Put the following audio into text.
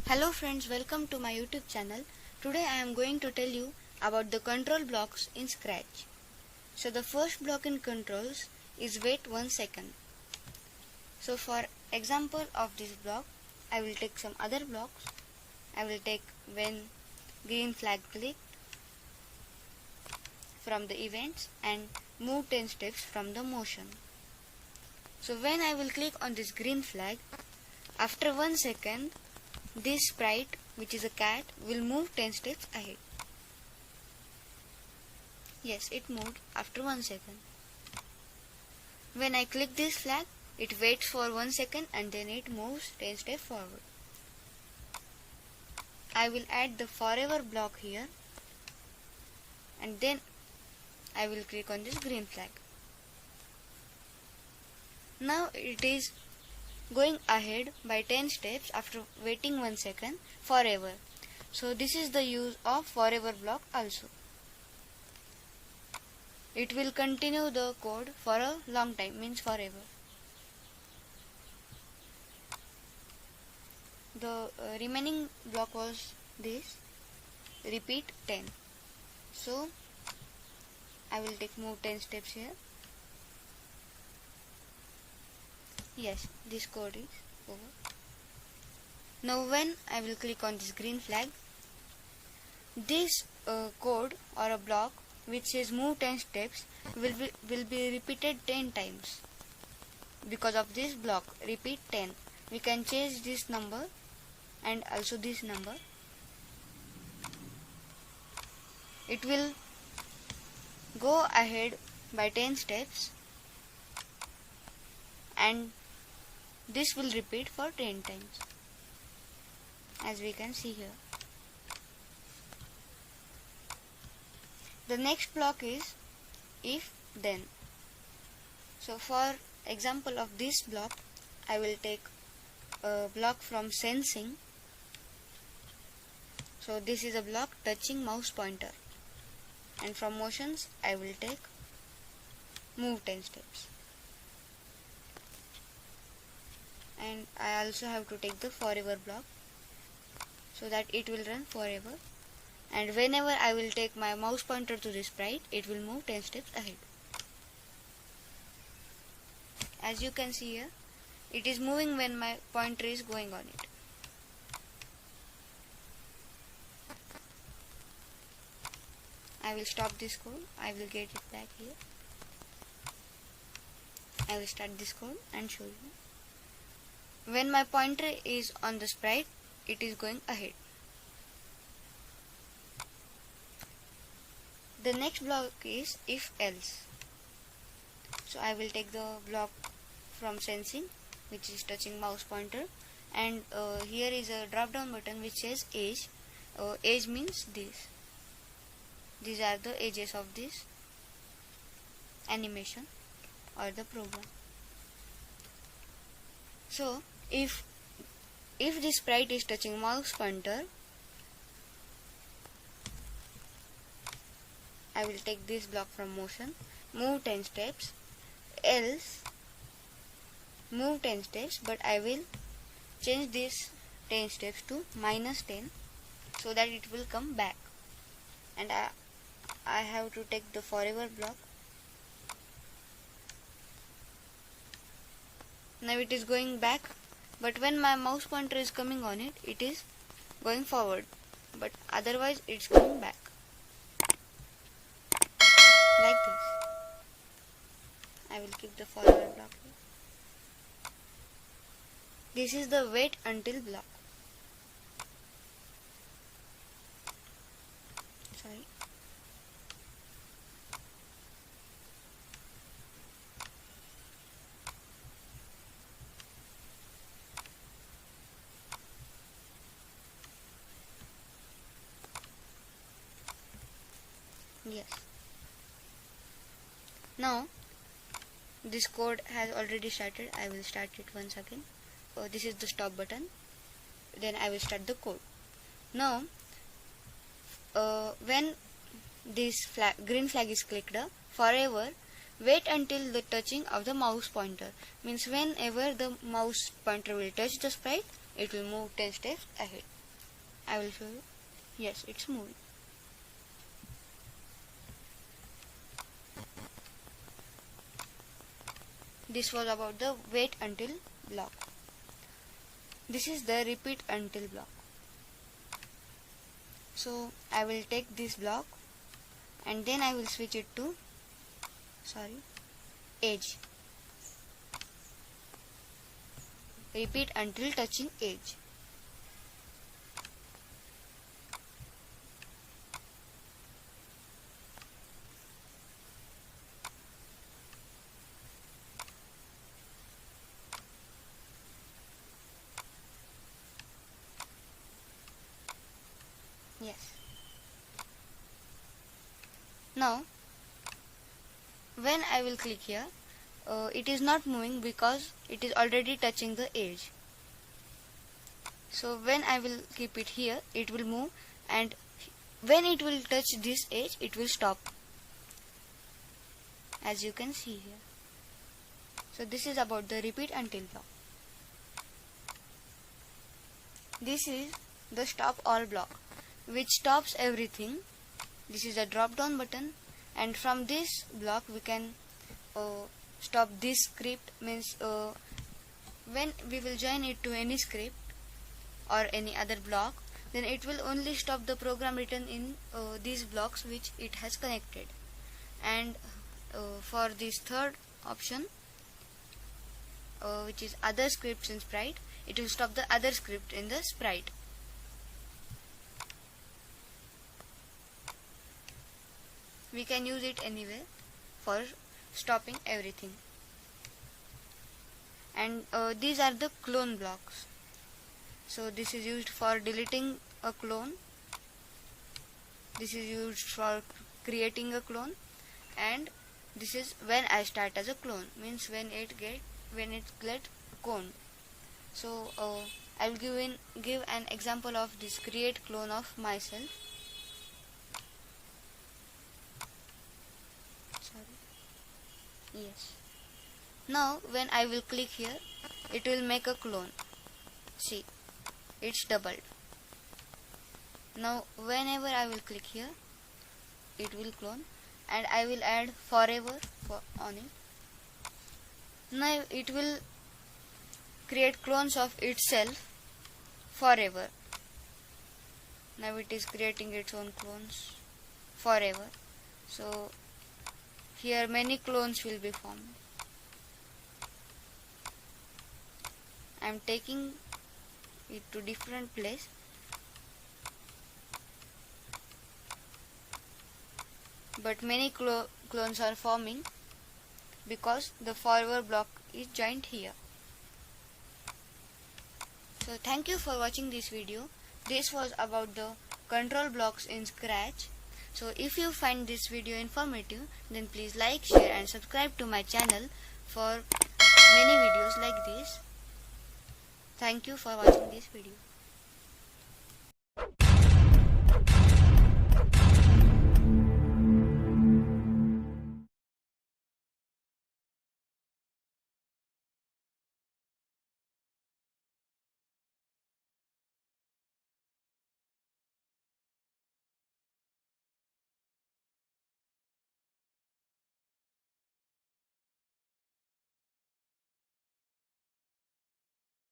Hello friends, welcome to my YouTube channel. Today I am going to tell you about the control blocks in Scratch. So the first block in controls is wait 1 second. So for example of this block, I will take some other blocks. I will take when green flag clicked from the events and move 10 steps from the motion. So when I will click on this green flag, after 1 second, this sprite, which is a cat, will move 10 steps ahead. Yes, it moved after 1 second. When I click this flag, it waits for 1 second and then it moves 10 steps forward. I will add the forever block here and then I will click on this green flag. Now it is going ahead by 10 steps after waiting 1 second forever. So this is the use of forever block also. It will continue the code for a long time, means forever. The remaining block was this, repeat 10. So I will take move 10 steps here. Yes, this code is over. Now when I will click on this green flag, this code or a block which says move 10 steps will be repeated 10 times. Because of this block, repeat 10. We can change this number and also this number. It will go ahead by 10 steps and this will repeat for 10 times, as we can see here. The next block is if then. So for example of this block, I will take a block from sensing. So this is a block touching mouse pointer, and from motions I will take move 10 steps. And I also have to take the forever block so that it will run forever, and whenever I will take my mouse pointer to this sprite, it will move 10 steps ahead. As you can see here, it is moving when my pointer is going on it. I will stop this code. I will get it back here. I will start this code and show you. When my pointer is on the sprite, it is going ahead. The next block is if else. So I will take the block from sensing, which is touching mouse pointer, and here is a drop down button which says edge. Edge means this. These are the edges of this animation or the program. So if this sprite is touching mouse pointer, I will take this block from motion, move 10 steps, else move 10 steps, but I will change this 10 steps to -10 so that it will come back, and I have to take the forever block. Now it is going back, but when my mouse pointer is coming on it, it is going forward, but otherwise it's going back, like this. I will keep the forever block here. This is the wait until block. Sorry. Yes. Now this code has already started. I will start it once again. This is the stop button. Then I will start the code. Now when this green flag is clicked, forever wait until the touching of the mouse pointer. Means whenever the mouse pointer will touch the sprite, it will move 10 steps ahead. I will show you. Yes, it's moving. This was about the wait until block. This is the repeat until block. So I will take this block and then I will switch it to edge. Repeat until touching edge. Yes. Now when I will click here, it is not moving because it is already touching the edge. So when I will keep it here, it will move, and when it will touch this edge, it will stop, as you can see here. So this is about the repeat until block. This is the stop all block, which stops everything. This is a drop down button, and from this block we can stop this script. Means when we will join it to any script or any other block, then it will only stop the program written in these blocks which it has connected. And for this third option, which is other scripts in sprite, it will stop the other script in the sprite. We can use it anywhere for stopping everything. And these are the clone blocks. So this is used for deleting a clone, this is used for creating a clone, and this is when I start as a clone, means when it get cloned. So I will give an example of this create clone of myself. Yes. Now when I will click here, it will make a clone. See, it's doubled. Now whenever I will click here, it will clone, and I will add forever on it. Now it will create clones of itself forever. Now it is creating its own clones forever. So here many clones will be formed. I am taking it to different place. But many clones are forming because the forward block is joined here. So thank you for watching this video. This was about the control blocks in Scratch. So if you find this video informative, then please like, share and subscribe to my channel for many videos like this. Thank you for watching this video.